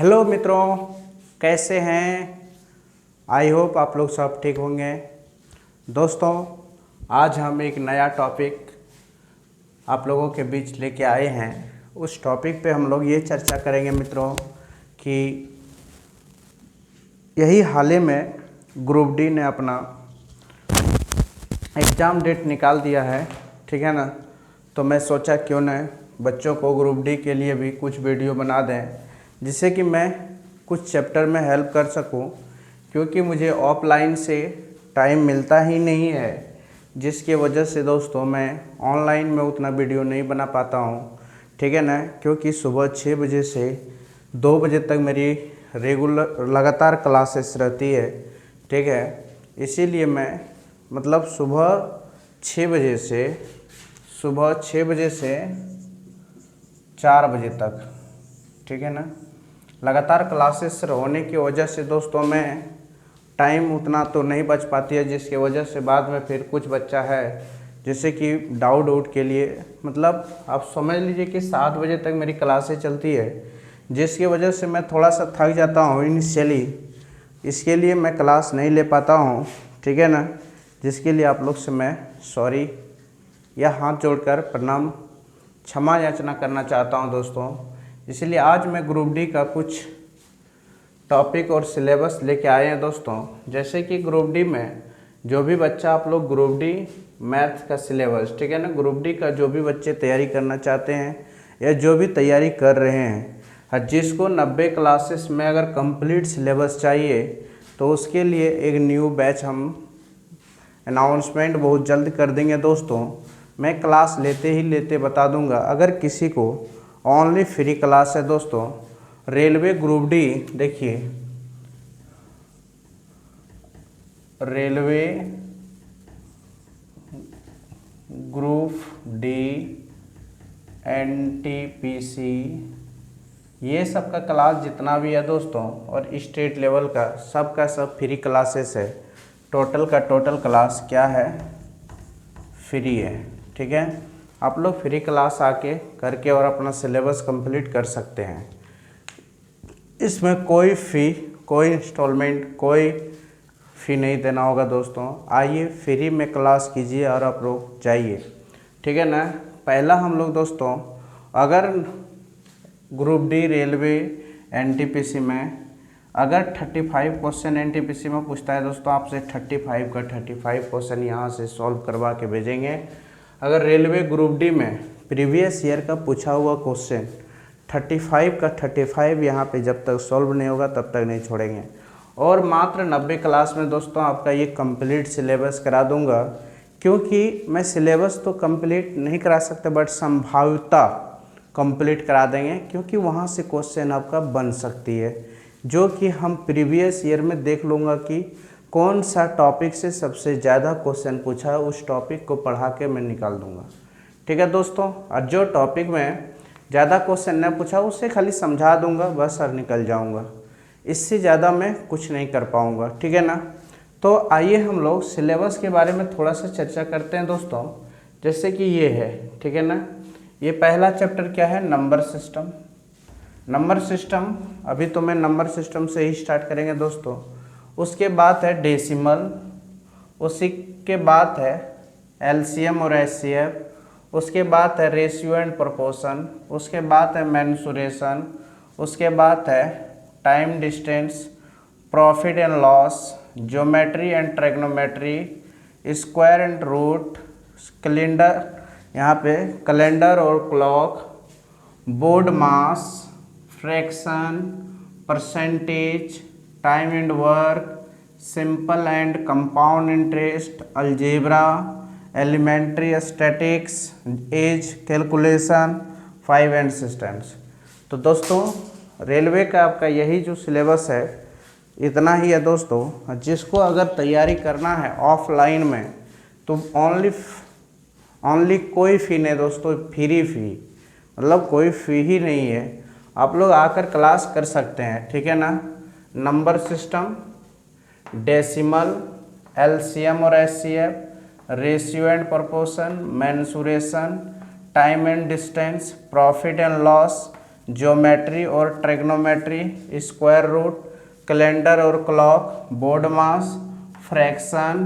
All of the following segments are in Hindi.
हेलो मित्रों, कैसे हैं। आई होप आप लोग सब ठीक होंगे। दोस्तों, आज हम एक नया टॉपिक आप लोगों के बीच लेके आए हैं। उस टॉपिक पे हम लोग ये चर्चा करेंगे मित्रों कि यही हाल ही में ग्रुप डी ने अपना एग्ज़ाम डेट निकाल दिया है, ठीक है ना। तो मैं सोचा क्यों न बच्चों को ग्रुप डी के लिए भी कुछ वीडियो बना दें, जिससे कि मैं कुछ चैप्टर में हेल्प कर सकूं, क्योंकि मुझे ऑफलाइन से टाइम मिलता ही नहीं है, जिसकी वजह से दोस्तों मैं ऑनलाइन में उतना वीडियो नहीं बना पाता हूं, ठीक है ना। क्योंकि सुबह 6 बजे से 2 बजे तक मेरी रेगुलर लगातार क्लासेस रहती है, ठीक है। इसीलिए मैं मतलब सुबह 6 बजे से 4 बजे तक, ठीक है ना, लगातार क्लासेस होने की वजह से दोस्तों मैं टाइम उतना तो नहीं बच पाती है, जिसकी वजह से बाद में फिर कुछ बच्चा है जैसे कि डाउट के लिए मतलब आप समझ लीजिए कि 7 बजे तक मेरी क्लासें चलती है, जिसकी वजह से मैं थोड़ा सा थक जाता हूँ इनिशियली। इसके लिए मैं क्लास नहीं ले पाता हूँ, ठीक है ना। जिसके लिए आप लोग से मैं सॉरी या हाथ जोड़कर प्रणाम क्षमा याचना करना चाहता हूँ दोस्तों। इसलिए आज मैं ग्रुप डी का कुछ टॉपिक और सिलेबस लेके आए हैं दोस्तों। जैसे कि ग्रुप डी में जो भी बच्चा आप लोग ग्रुप डी मैथ का सिलेबस, ठीक है ना, ग्रुप डी का जो भी बच्चे तैयारी करना चाहते हैं या जो भी तैयारी कर रहे हैं, जिसको 90 क्लासेस में अगर कंप्लीट सिलेबस चाहिए तो उसके लिए एक न्यू बैच हम अनाउंसमेंट बहुत जल्द कर देंगे दोस्तों। मैं क्लास लेते ही लेते बता दूंगा। अगर किसी को ओनली फ्री क्लास है दोस्तों, रेलवे ग्रुप डी, देखिए रेलवे ग्रुप डी, एनटीपीसी, ये सब का क्लास जितना भी है दोस्तों और स्टेट लेवल का सब फ्री क्लासेस है। टोटल का टोटल क्लास क्या है, फ्री है, ठीक है। आप लोग फ्री क्लास आके करके और अपना सिलेबस कंप्लीट कर सकते हैं। इसमें कोई फ़ी, कोई इंस्टॉलमेंट, कोई फ़ी नहीं देना होगा दोस्तों। आइए फ्री में क्लास कीजिए और आप लोग जाइए, ठीक है ना। पहला हम लोग दोस्तों अगर ग्रुप डी रेलवे एनटीपीसी में अगर 35 क्वेश्चन एनटीपीसी में पूछता है दोस्तों आपसे, 35 का 35 क्वेश्चन यहाँ से सॉल्व करवा के भेजेंगे। अगर रेलवे ग्रुप डी में प्रीवियस ईयर का पूछा हुआ क्वेश्चन 35 का 35 यहाँ पे जब तक सॉल्व नहीं होगा तब तक नहीं छोड़ेंगे। और मात्र 90 क्लास में दोस्तों आपका ये कंप्लीट सिलेबस करा दूंगा, क्योंकि मैं सिलेबस तो कंप्लीट नहीं करा सकता बट संभाव्यता कंप्लीट करा देंगे, क्योंकि वहाँ से क्वेश्चन आपका बन सकती है, जो कि हम प्रीवियस ईयर में देख लूँगा कि कौन सा टॉपिक से सबसे ज़्यादा क्वेश्चन पूछा है, उस टॉपिक को पढ़ा के मैं निकाल दूँगा, ठीक है दोस्तों। और जो टॉपिक में ज़्यादा क्वेश्चन न पूछा उससे खाली समझा दूँगा बस और निकल जाऊँगा। इससे ज़्यादा मैं कुछ नहीं कर पाऊँगा, ठीक है ना। तो आइए हम लोग सिलेबस के बारे में थोड़ा सा चर्चा करते हैं दोस्तों। जैसे कि ये है, ठीक है ना, ये पहला चैप्टर क्या है, नंबर सिस्टम। नंबर सिस्टम, अभी तो मैं नंबर सिस्टम से ही स्टार्ट करेंगे दोस्तों। उसके बाद है डेसिमल, उसी के बाद है एलसीएम और एचसीएफ, उसके बाद है रेशियो एंड प्रोपोर्शन, उसके बाद है मेंसुरेशन, उसके बाद है time distance, profit and loss, geometry and trigonometry, square and root, calendar, यहाँ पे कैलेंडर और clock, BODMAS, fraction, percentage, time and work, simple and compound interest, algebra, elementary statics, age calculation, 5 and systems. तो दोस्तों रेलवे का आपका यही जो सिलेबस है इतना ही है दोस्तों। जिसको अगर तैयारी करना है ऑफलाइन में तो ओनली कोई फ़ी नहीं दोस्तों, फ्री फ़ी, मतलब कोई फ़ी ही नहीं है। आप लोग आकर क्लास कर सकते हैं, ठीक है ना। नंबर सिस्टम, डेसिमल, एलसीएम और HCF, ratio and proportion, mensuration, time and distance, profit and loss, geometry और ट्रिग्नोमेट्री, स्क्वायर रूट, कैलेंडर और clock, BODMAS, fraction,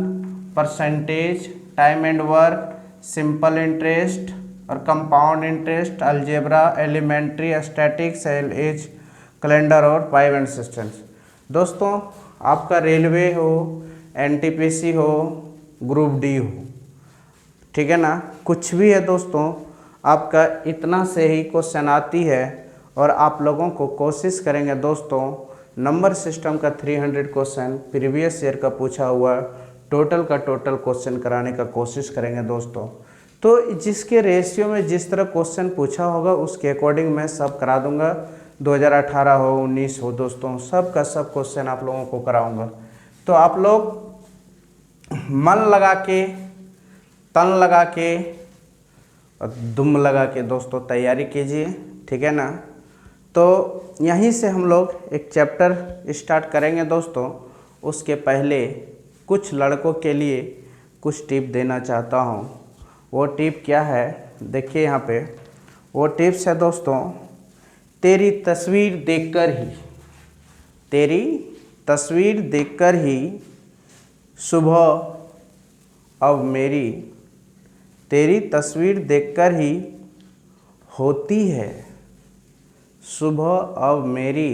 percentage, time and work, simple interest और compound interest, algebra, elementary, statics, age, calendar और पाइप एंड सिस्टम्स। दोस्तों आपका रेलवे हो, एनटीपीसी हो, ग्रुप डी हो, ठीक है ना, कुछ भी है दोस्तों, आपका इतना से ही क्वेश्चन आती है और आप लोगों को कोशिश करेंगे दोस्तों नंबर सिस्टम का 300 क्वेश्चन प्रीवियस ईयर का पूछा हुआ टोटल का टोटल क्वेश्चन कराने का कोशिश करेंगे दोस्तों। तो जिसके रेशियो में जिस तरह क्वेश्चन पूछा होगा उसके अकॉर्डिंग मैं सब करा दूंगा। 2018 हो, 19 हो दोस्तों, सब का सब क्वेश्चन आप लोगों को कराऊंगा। तो आप लोग मन लगा के, तन लगा के और दुम लगा के दोस्तों तैयारी कीजिए, ठीक है ना। तो यहीं से हम लोग एक चैप्टर स्टार्ट करेंगे दोस्तों। उसके पहले कुछ लड़कों के लिए कुछ टिप देना चाहता हूँ। वो टिप क्या है, देखिए यहाँ पे वो टिप्स है दोस्तों। तेरी तस्वीर देखकर ही, तेरी तस्वीर देखकर ही सुबह अब मेरी, तेरी तस्वीर देखकर ही होती है सुबह अब मेरी।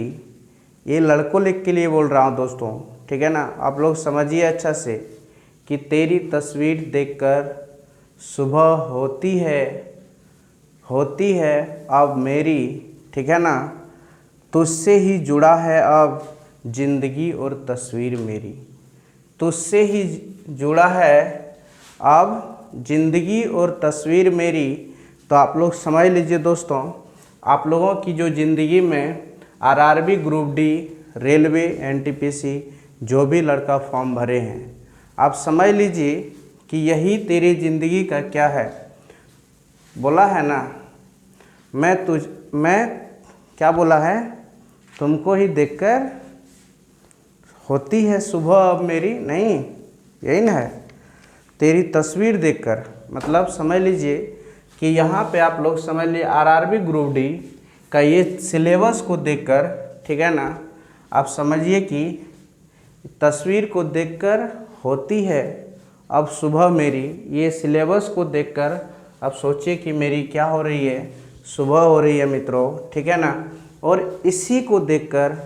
ये लड़कों के लिए बोल रहा हूँ दोस्तों, ठीक है ना। आप लोग समझिए अच्छा से कि तेरी तस्वीर देखकर सुबह होती है अब मेरी, ठीक है ना। तुझसे ही जुड़ा है अब जिंदगी और तस्वीर मेरी, तुझसे ही जुड़ा है अब जिंदगी और तस्वीर मेरी। तो आप लोग समझ लीजिए दोस्तों, आप लोगों की जो ज़िंदगी में RRB, group D, railway, NTPC जो भी लड़का फॉर्म भरे हैं, आप समझ लीजिए कि यही तेरी ज़िंदगी का क्या है, बोला है ना, मैं क्या बोला है, तुमको ही देखकर होती है सुबह अब मेरी, नहीं यही ना है, तेरी तस्वीर देखकर। मतलब समझ लीजिए कि यहाँ पे आप लोग समझ लीजिए आरआरबी ग्रुप डी का ये सिलेबस को देखकर, ठीक है ना, आप समझिए कि तस्वीर को देखकर होती है अब सुबह मेरी। ये सिलेबस को देखकर अब सोचिए कि मेरी क्या हो रही है, सुबह हो रही है मित्रों, ठीक है ना। और इसी को देखकर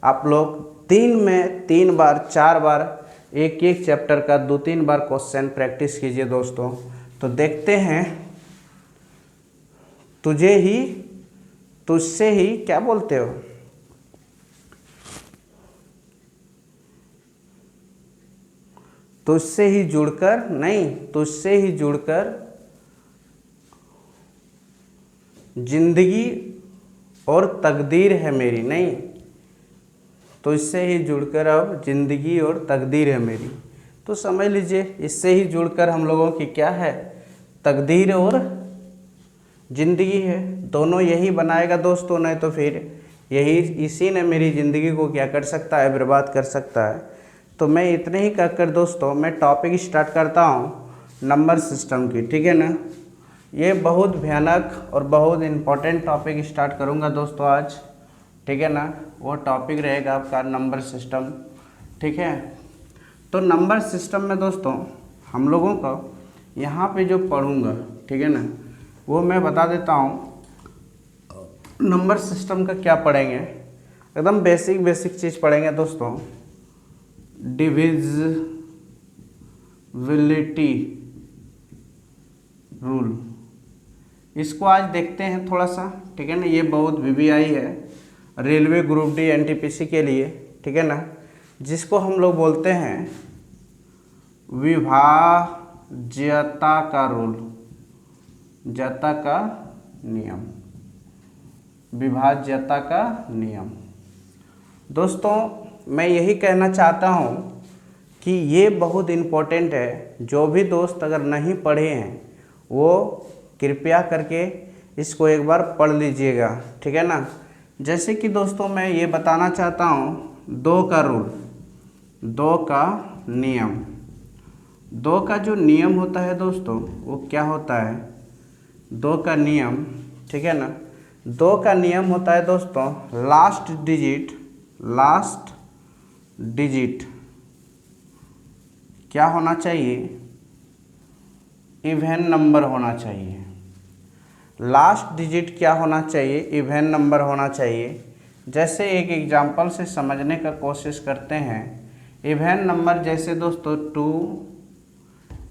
आप लोग दिन में 3 बार 4 बार एक एक चैप्टर का 2-3 बार क्वेश्चन प्रैक्टिस कीजिए दोस्तों। तो देखते हैं तुझे ही, तुझसे ही क्या बोलते हो, तुझसे ही जुड़कर, नहीं तुझसे ही जुड़कर जिंदगी और तकदीर है मेरी, नहीं तुझसे ही जुड़कर अब जिंदगी और तकदीर है मेरी। तो समझ लीजिए इससे ही जुड़कर हम लोगों की क्या है, तकदीर और ज़िंदगी है। दोनों यही बनाएगा दोस्तों, नहीं तो फिर यही इसी ने मेरी ज़िंदगी को क्या कर सकता है, बर्बाद कर सकता है। तो मैं इतने ही कहकर दोस्तों मैं टॉपिक स्टार्ट करता हूँ नंबर सिस्टम की, ठीक है ना। ये बहुत भयानक और बहुत इम्पोर्टेंट टॉपिक स्टार्ट करूँगा दोस्तों आज, ठीक है ना। वो टॉपिक रहेगा आपका नंबर सिस्टम, ठीक है। तो नंबर सिस्टम में दोस्तों हम लोगों को यहाँ पे जो पढ़ूँगा, ठीक है ना, वो मैं बता देता हूँ। नंबर सिस्टम का क्या पढ़ेंगे, एकदम बेसिक चीज़ पढ़ेंगे दोस्तों। डिविजिबिलिटी रूल, इसको आज देखते हैं थोड़ा सा, ठीक है ना। ये बहुत वीवीआई है रेलवे, ग्रुप डी, एनटीपीसी के लिए, ठीक है ना, जिसको हम लोग बोलते हैं विभाज्यता का रूल, जता का नियम, विभाज्यता का नियम। दोस्तों मैं यही कहना चाहता हूँ कि ये बहुत इम्पोर्टेंट है। जो भी दोस्त अगर नहीं पढ़े हैं वो कृपया करके इसको एक बार पढ़ लीजिएगा, ठीक है ना। जैसे कि दोस्तों मैं ये बताना चाहता हूँ 2 का रूल, 2 का नियम। 2 का जो नियम होता है दोस्तों वो क्या होता है, 2 का नियम, ठीक है ना। 2 का नियम होता है दोस्तों, लास्ट डिजिट क्या होना चाहिए, इवन नंबर होना चाहिए। लास्ट डिजिट क्या होना चाहिए, इवन नंबर होना चाहिए। जैसे एक एग्जांपल से समझने का कोशिश करते हैं। इवन नंबर जैसे दोस्तों 2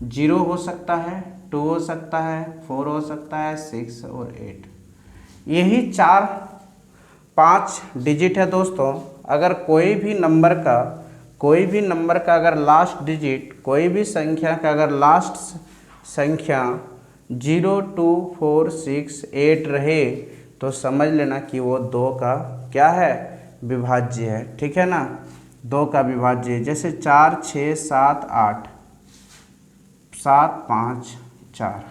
0 हो सकता है, 2 हो सकता है, 4 हो सकता है, 6 और 8। यही 4-5 डिजिट है दोस्तों। अगर कोई भी नंबर का अगर लास्ट डिजिट, कोई भी संख्या का अगर लास्ट संख्या 0 2 4 6 8 रहे तो समझ लेना कि वो 2 का क्या है, विभाज्य है। ठीक है ना, 2 का विभाज्य है। जैसे 4 6 7 8, 7 5 4,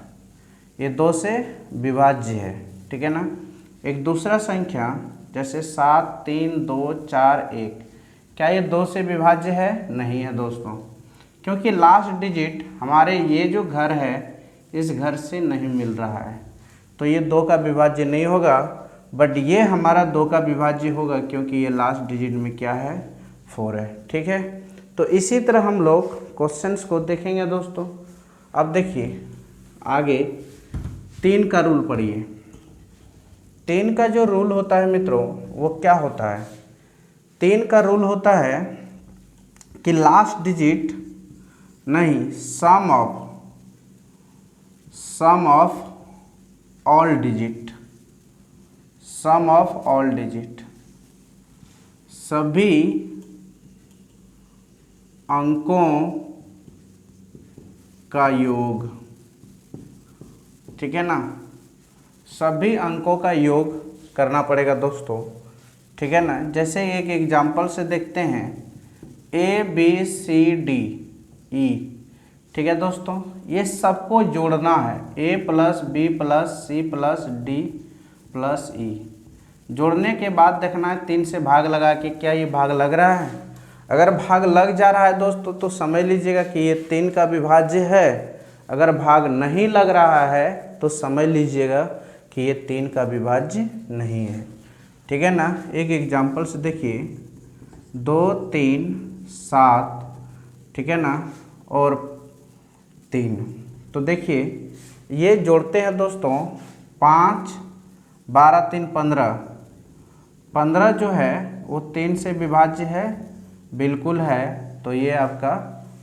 ये 2 से विभाज्य है। ठीक है ना। एक दूसरा संख्या जैसे 7 3 2 4 1, क्या ये 2 से विभाज्य है? नहीं है दोस्तों, क्योंकि लास्ट डिजिट हमारे ये जो घर है इस घर से नहीं मिल रहा है, तो ये 2 का विभाज्य नहीं होगा। बट ये हमारा 2 का विभाज्य होगा क्योंकि ये लास्ट डिजिट में क्या है, 4 है। ठीक है, तो इसी तरह हम लोग क्वेश्चंस को देखेंगे दोस्तों। अब देखिए आगे 3 का रूल पढ़िए। 3 का जो रूल होता है मित्रों वो क्या होता है, 3 का रूल होता है कि लास्ट डिजिट नहीं, सम ऑफ ऑल डिजिट, सभी अंकों का योग। ठीक है ना, सभी अंकों का योग करना पड़ेगा दोस्तों। ठीक है ना। जैसे एक एग्जांपल से देखते हैं, ABCDE। ठीक है दोस्तों, ये सबको जोड़ना है, A + B + C + D + E। जोड़ने के बाद देखना है 3 से भाग लगा के क्या ये भाग लग रहा है। अगर भाग लग जा रहा है दोस्तों तो समझ लीजिएगा कि ये 3 का विभाज्य है। अगर भाग नहीं लग रहा है तो समझ लीजिएगा कि ये 3 का विभाज्य नहीं है। ठीक है ना। एक एग्जांपल से देखिए, 2 3 7, ठीक है ना, और 3। तो देखिए ये जोड़ते हैं दोस्तों, 5 12 3 15, 15 जो है वो 3 से विभाज्य है, बिल्कुल है, तो ये आपका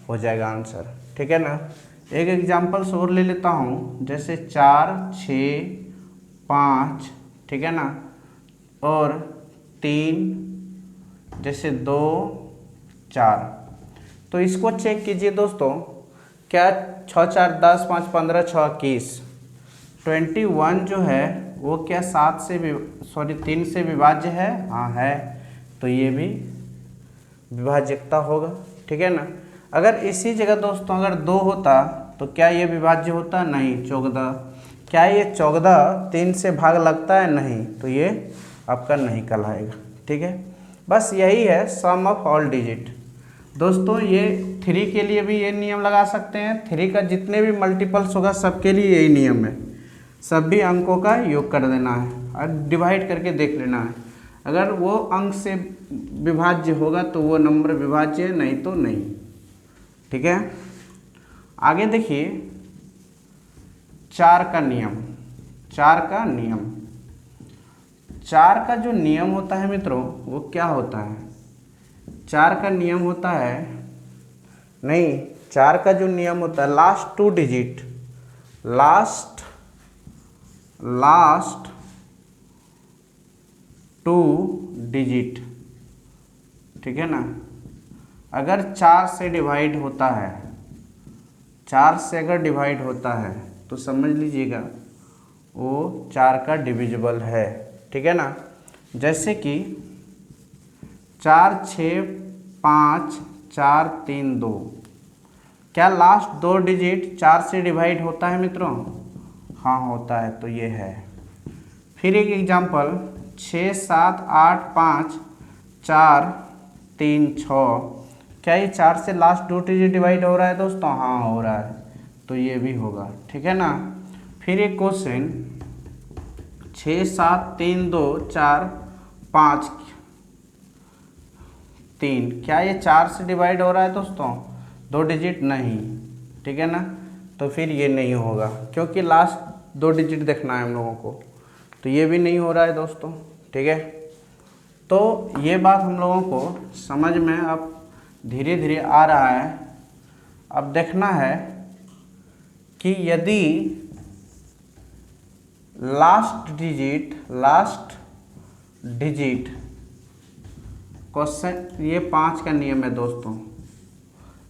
हो जाएगा आंसर। ठीक है ना। एक एग्जांपल और ले लेता हूँ, जैसे 4 6 5, ठीक है ना, और 3, जैसे 2 4। तो इसको चेक कीजिए दोस्तों, क्या 6 4 10 5 15 6 21, 21 जो है वो क्या 3 से विभाज्य है? हाँ है, तो ये भी विभाज्यता होगा। ठीक है ना। अगर इसी जगह दोस्तों अगर 2 होता तो क्या ये विभाज्य होता? नहीं। 14, क्या ये 14 3 से भाग लगता है? नहीं, तो ये आपका नहीं कहलाएगा। ठीक है, बस यही है सम ऑफ ऑल डिजिट। दोस्तों ये 3 के लिए भी ये नियम लगा सकते हैं। 3 का जितने भी मल्टीपल्स होगा सबके लिए यही नियम है, सभी अंकों का योग कर देना है और डिवाइड करके देख लेना है। अगर वो अंक से विभाज्य होगा तो वो नंबर विभाज्य है, नहीं तो नहीं। ठीक है, आगे देखिए 4 का नियम। 4 का जो नियम होता है मित्रों वो क्या होता है? 4 का नियम होता है, नहीं, 4 का जो नियम होता है लास्ट 2 डिजिट, लास्ट 2 डिजिट, ठीक है ना, अगर 4 से डिवाइड होता है, 4 से अगर डिवाइड होता है तो समझ लीजिएगा वो 4 का डिविजिबल है। ठीक है ना। जैसे कि 4 6 5 4 3 2, क्या लास्ट 2 डिजिट 4 से डिवाइड होता है मित्रों? हाँ होता है, तो ये है। फिर एक एग्जांपल 6 7 8 5 4 3 6, क्या ये 4 से लास्ट 2 डिजिट डिवाइड हो रहा है दोस्तों? हाँ हो रहा है, तो ये भी होगा। ठीक है ना। फिर एक क्वेश्चन 6 7 3 2 4 5 3, क्या ये 4 से डिवाइड हो रहा है दोस्तों? 2 डिजिट नहीं, ठीक है ना। तो फिर ये नहीं होगा क्योंकि लास्ट 2 डिजिट देखना है हम लोगों को, तो ये भी नहीं हो रहा है दोस्तों, ठीक है। तो ये बात हम लोगों को समझ में अब धीरे धीरे आ रहा है। अब देखना है कि यदि लास्ट डिजिट क्वेश्चन, ये 5 का नियम है दोस्तों,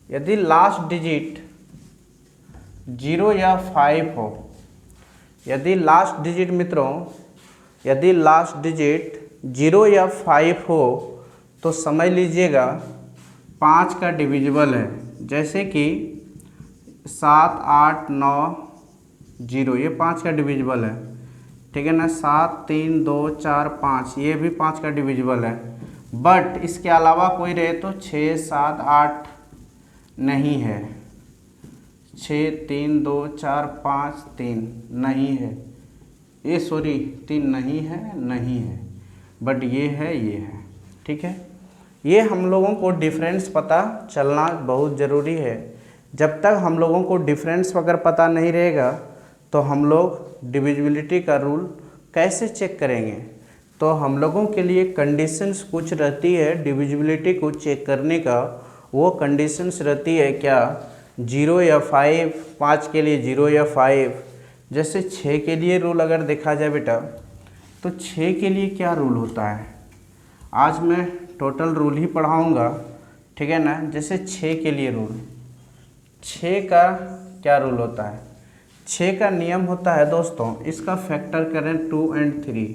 यदि लास्ट डिजिट 0 या 5 हो, यदि लास्ट डिजिट मित्रों, यदि लास्ट डिजिट 0 या 5 हो तो समझ लीजिएगा 5 का डिविजिबल है। जैसे कि 7 8 9 0, ये 5 का डिविजिबल है, ठीक है ना। 7 3 2 4 5, ये भी 5 का डिविजिबल है। बट इसके अलावा कोई रहे तो 6 7 8 नहीं है, 6 3 2 4 5 3 नहीं है, ये सॉरी 3 नहीं है, बट ये है, ठीक है। ये हम लोगों को डिफरेंस पता चलना बहुत ज़रूरी है। जब तक हम लोगों को डिफरेंस अगर पता नहीं रहेगा तो हम लोग डिविजिबिलिटी का रूल कैसे चेक करेंगे? तो हम लोगों के लिए कंडीशंस कुछ रहती है डिविजिबिलिटी को चेक करने का। वो कंडीशंस रहती है क्या? 0 या 5, 5 के लिए 0 या 5। जैसे 6 के लिए रूल अगर देखा जाए बेटा, तो 6 के लिए क्या रूल होता है? आज मैं टोटल रूल ही पढ़ाऊँगा, ठीक है ना। जैसे 6 के लिए रूल, 6 का क्या रूल होता है? 6 का नियम होता है दोस्तों, इसका फैक्टर करें 2 और 3,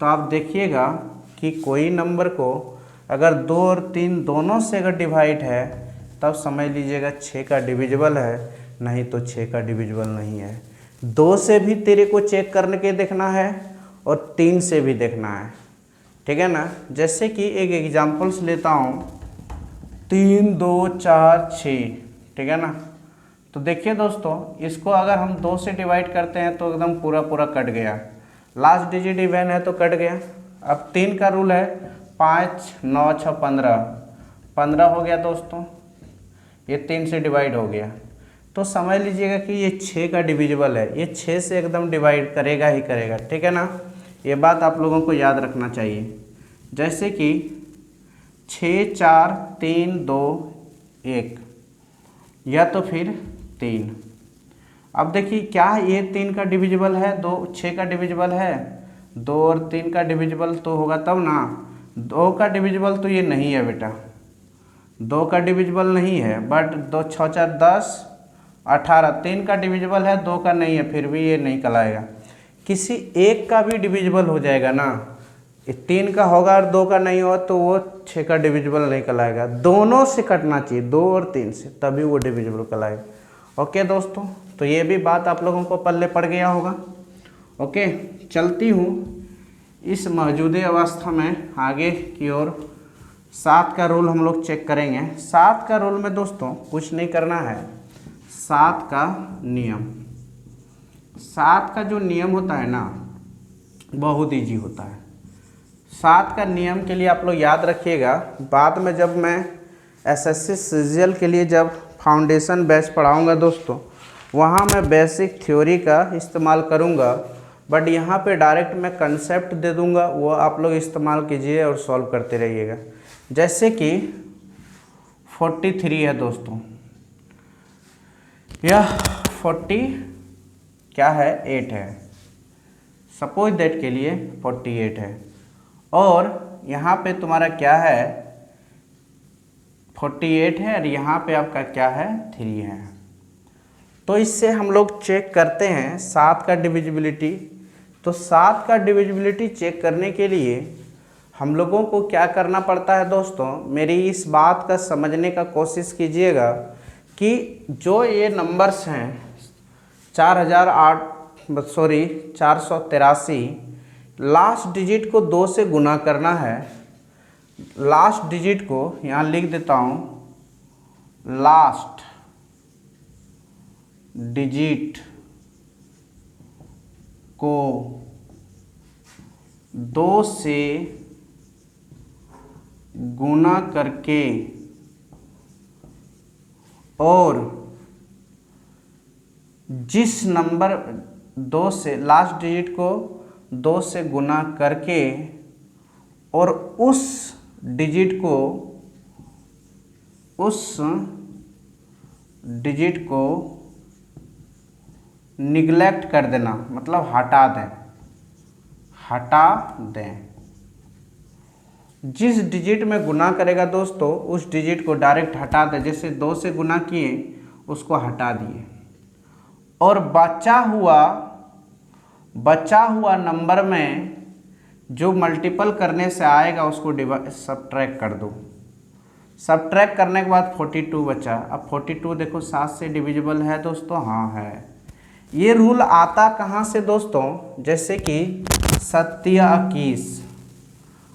तो आप देखिएगा कि कोई नंबर को अगर 2 और 3 दोनों से अगर डिवाइड है तब समझ लीजिएगा 6 का डिविजिबल है, नहीं तो 6 का डिविजिबल नहीं है। 2 से भी तेरे को चेक करने के देखना है और 3 से भी देखना है, ठीक है ना। जैसे कि एक एग्जाम्पल्स लेता हूँ, 3 2 4 6, ठीक है ना। तो देखिए दोस्तों, इसको अगर हम 2 से डिवाइड करते हैं तो एकदम पूरा पूरा कट गया, लास्ट डिजिट इवन है तो कट गया। अब 3 का रूल है, 5 9 6 15, 15 हो गया दोस्तों, ये 3 से डिवाइड हो गया। तो समझ लीजिएगा कि ये 6 का डिविजिबल है, ये 6 से एकदम डिवाइड करेगा ही करेगा, ठीक है ना। ये बात आप लोगों को याद रखना चाहिए। जैसे कि 6 4 3 2 1, या तो फिर 3। अब देखिए क्या ये 3 का डिविजिबल है, 2 6 का डिविजिबल है, 2 और 3 का डिविजिबल तो होगा तब ना। 2 का डिविजिबल तो ये नहीं है बेटा, 2 का डिविजिबल नहीं है, बट 2 6 4 10 18, 3 का डिविजिबल है, 2 का नहीं है, फिर भी ये नहीं कहलाएगा। किसी एक का भी डिविजिबल हो जाएगा ना, 3 का होगा और 2 का नहीं होगा तो वो 6 का डिविजिबल नहीं कहलाएगा। दोनों से कटना चाहिए, 2 और 3 से, तभी वो डिविजिबल कहलाएगा। ओके दोस्तों, तो ये भी बात आप लोगों को पल्ले पड़ गया होगा। ओके, चलती हूँ इस मौजूदा अवस्था में आगे की ओर। 7 का रूल हम लोग चेक करेंगे। 7 का रूल में दोस्तों कुछ नहीं करना है, 7 का नियम, 7 का जो नियम होता है ना बहुत ईजी होता है। 7 का नियम के लिए आप लोग याद रखिएगा, बाद में जब मैं एसएससी सीजीएल के लिए जब फाउंडेशन बैच पढ़ाऊंगा दोस्तों, वहाँ मैं बेसिक थ्योरी का इस्तेमाल करूँगा, बट यहाँ पे डायरेक्ट मैं कंसेप्ट दे दूँगा, वो आप लोग इस्तेमाल कीजिए और सॉल्व करते रहिएगा। जैसे कि 43 है दोस्तों, यह 40 क्या है 8 है, सपोज दैट के लिए 48 है, और यहाँ पे तुम्हारा क्या है 48 है, और यहाँ पे आपका क्या है 3 है। तो इससे हम लोग चेक करते हैं 7 का डिविजिबिलिटी। तो 7 का डिविजिबिलिटी चेक करने के लिए हम लोगों को क्या करना पड़ता है दोस्तों, मेरी इस बात का समझने का कोशिश कीजिएगा कि जो ये नंबर्स हैं 483, लास्ट डिजिट को 2 से गुना करना है। लास्ट डिजिट को यहाँ लिख देता हूँ, लास्ट डिजिट को 2 से गुना करके और जिस नंबर 2 से लास्ट डिजिट को 2 से गुना करके और उस डिजिट को निगलेक्ट कर देना, मतलब हटा दें। जिस डिजिट में गुना करेगा दोस्तों उस डिजिट को डायरेक्ट हटा दें। जैसे 2 से गुना किए उसको हटा दिए और बचा हुआ नंबर में जो मल्टीपल करने से आएगा उसको सब्ट्रैक्ट कर दो। सब्ट्रैक्ट करने के बाद 42 बचा। अब 42 देखो 7 से डिविजिबल है दोस्तों, हाँ है। ये रूल आता कहाँ से दोस्तों, जैसे कि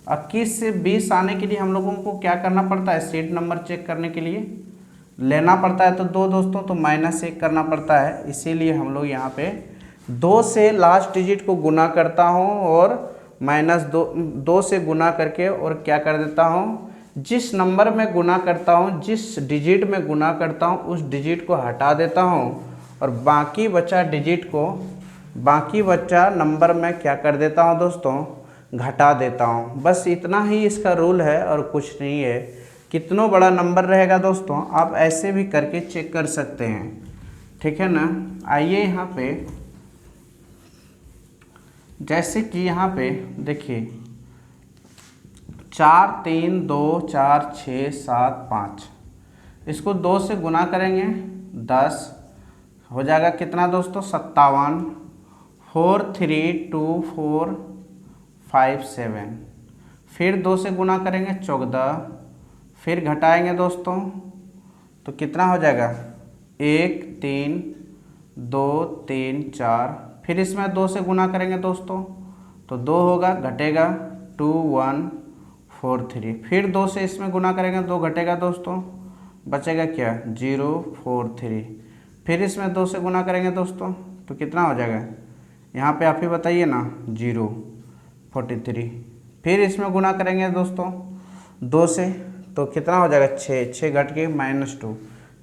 21 से 20 आने के लिए हम लोगों को क्या करना पड़ता है, सीट नंबर चेक करने के लिए लेना पड़ता है तो 2 दोस्तों, तो -1 करना पड़ता है। इसीलिए हम लोग यहाँ पे 2 से लास्ट डिजिट को गुना करता हूँ और -2 से गुना करके और क्या कर देता हूँ, जिस नंबर में गुना करता हूँ, जिस डिजिट में गुना करता हूँ उस डिजिट को हटा देता हूँ और बाकी बचा नंबर में क्या कर देता हूँ दोस्तों, घटा देता हूँ। बस इतना ही इसका रूल है और कुछ नहीं है। कितना बड़ा नंबर रहेगा दोस्तों आप ऐसे भी करके चेक कर सकते हैं, ठीक है ना। आइए यहाँ पे, जैसे कि यहाँ पे देखिए 4 3 2 4 6 7 5, इसको 2 से गुना करेंगे 10 हो जाएगा कितना दोस्तों, 57। 4 3 2 4 5 7, फिर 2 से गुना करेंगे 14, फिर घटाएंगे दोस्तों तो कितना हो जाएगा, 1 3 2 3 4, फिर इसमें 2 से गुना करेंगे दोस्तों तो 2 होगा, घटेगा 2 1 4 3, फिर 2 से इसमें गुना करेंगे 2 घटेगा दोस्तों, बचेगा क्या 0 4 3, फिर इसमें 2 से गुना करेंगे दोस्तों तो कितना हो जाएगा, यहाँ पे आप ही बताइए ना, 0 43, फिर इसमें गुना करेंगे दोस्तों 2 से तो कितना हो जाएगा 6 घट के -2,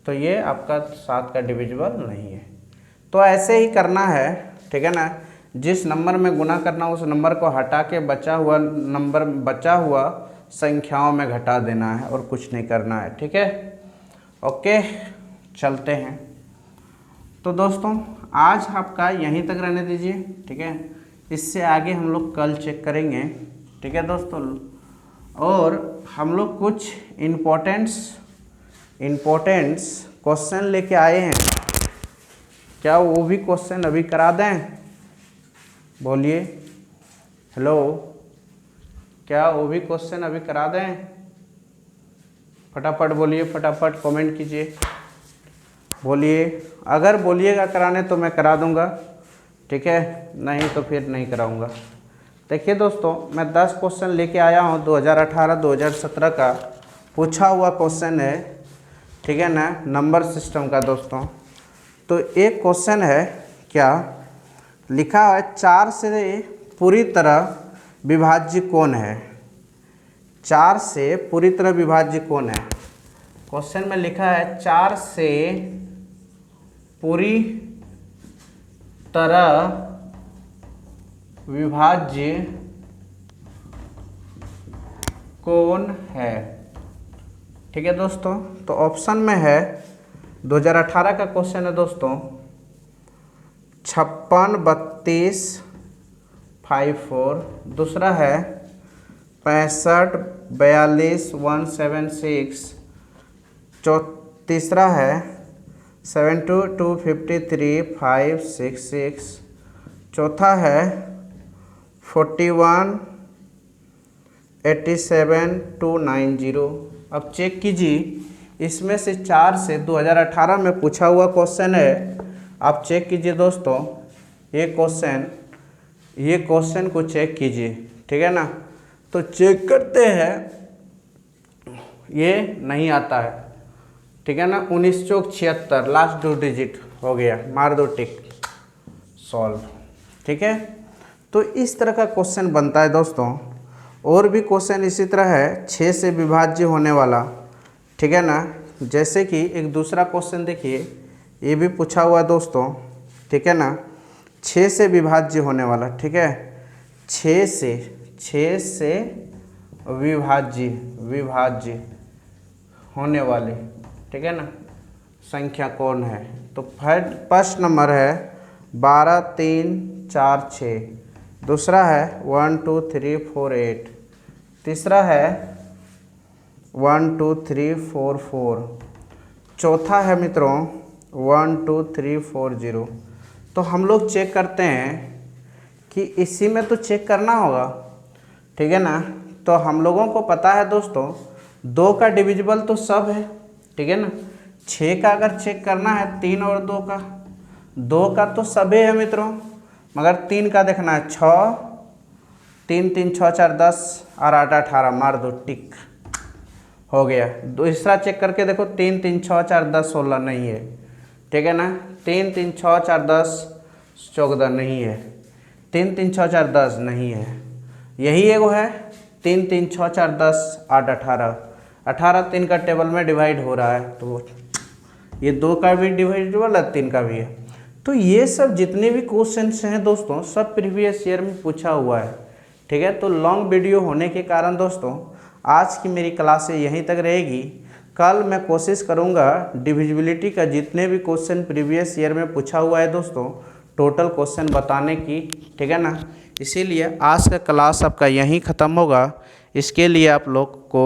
तो ये आपका 7 का डिविजिबल नहीं है। तो ऐसे ही करना है, ठीक है ना। जिस नंबर में गुना करना उस नंबर को हटा के बचा हुआ संख्याओं में घटा देना है और कुछ नहीं करना है, ठीक है। ओके, चलते हैं। तो दोस्तों आज आपका यहीं तक रहने दीजिए, ठीक है। इससे आगे हम लोग कल चेक करेंगे, ठीक है दोस्तों। और हम लोग कुछ इम्पोर्टेंट्स क्वेश्चन लेके आए हैं, क्या वो भी क्वेश्चन अभी करा दें? बोलिए हेलो, क्या वो भी क्वेश्चन अभी करा दें? फटाफट बोलिए, फटाफट कमेंट कीजिए, बोलिए। अगर बोलिएगा कराने तो मैं करा दूंगा, ठीक है, नहीं तो फिर नहीं कराऊंगा। देखिए दोस्तों मैं 10 क्वेश्चन लेके आया हूँ 2018-2017 का पूछा हुआ क्वेश्चन है, ठीक है ना, नंबर सिस्टम का दोस्तों। तो एक क्वेश्चन है, क्या लिखा है, 4 से पूरी तरह विभाज्य कौन है? 4 से पूरी तरह विभाज्य कौन है? क्वेश्चन में लिखा है 4 से पूरी तरह विभाज्य कौन है, ठीक है दोस्तों। तो ऑप्शन में है 2018 का क्वेश्चन है दोस्तों 56 32 54, दूसरा है 65 42 176, तीसरा है 72 253 566, चौथा है 41 87 290। अब चेक कीजिए, इसमें से 4 से 2018 में पूछा हुआ क्वेश्चन है, आप चेक कीजिए दोस्तों। ये क्वेश्चन को चेक कीजिए, ठीक है ना। तो चेक करते हैं, ये नहीं आता है, ठीक है ना। 19 चौक 76, लास्ट 2 डिजिट हो गया, मार दो टिक, सॉल्व, ठीक है। तो इस तरह का क्वेश्चन बनता है दोस्तों। और भी क्वेश्चन इसी तरह है 6 से विभाज्य होने वाला, ठीक है ना। जैसे कि एक दूसरा क्वेश्चन देखिए, ये भी पूछा हुआ है दोस्तों, ठीक है ना, 6 से विभाज्य होने वाला, ठीक है। 6 से विभाज्य होने वाले, ठीक है ना, संख्या कौन है। तो फर्स्ट नंबर है 12 3 4 6, दूसरा है 1 2 3 4 8, तीसरा है 1 2 3 4 4, चौथा है मित्रों 1 2 3 4 0। तो हम लोग चेक करते हैं कि इसी में तो चेक करना होगा, ठीक है ना। तो हम लोगों को पता है दोस्तों 2 का डिविजिबल तो सब है, ठीक है ना। 6 का अगर चेक करना है 3 और 2 का तो सभी है मित्रों, मगर 3 का देखना है 6, 3 3 6 4 10 और 8 18, मार दो टिक, हो गया। दूसरा चेक करके देखो 3 3 6 4 10 16 नहीं है, ठीक है ना। 3 3 6 4 10 14 नहीं है, 3 3 6 4 10 नहीं है, यही एगो है 3 3 6 4 10 8 18, 18 3 का टेबल में डिवाइड हो रहा है, तो ये 2 का भी डिवाइडेबल है, 3 का भी है। तो ये सब जितने भी क्वेश्चंस हैं दोस्तों सब प्रीवियस ईयर में पूछा हुआ है, ठीक है। तो लॉन्ग वीडियो होने के कारण दोस्तों आज की मेरी क्लास यहीं तक रहेगी। कल मैं कोशिश करूंगा डिविजिबिलिटी का जितने भी क्वेश्चन प्रीवियस ईयर में पूछा हुआ है दोस्तों टोटल क्वेश्चन बताने की, ठीक है ना। इसीलिए आज का क्लास आपका यहीं ख़त्म होगा। इसके लिए आप लोग को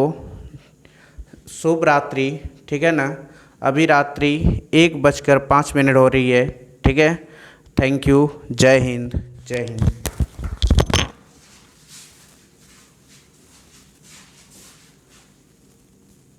शुभ रात्रि, ठीक है ना। अभी रात्रि 1:05 हो रही है, ठीक है। Thank you. जय हिंद, जय हिंद।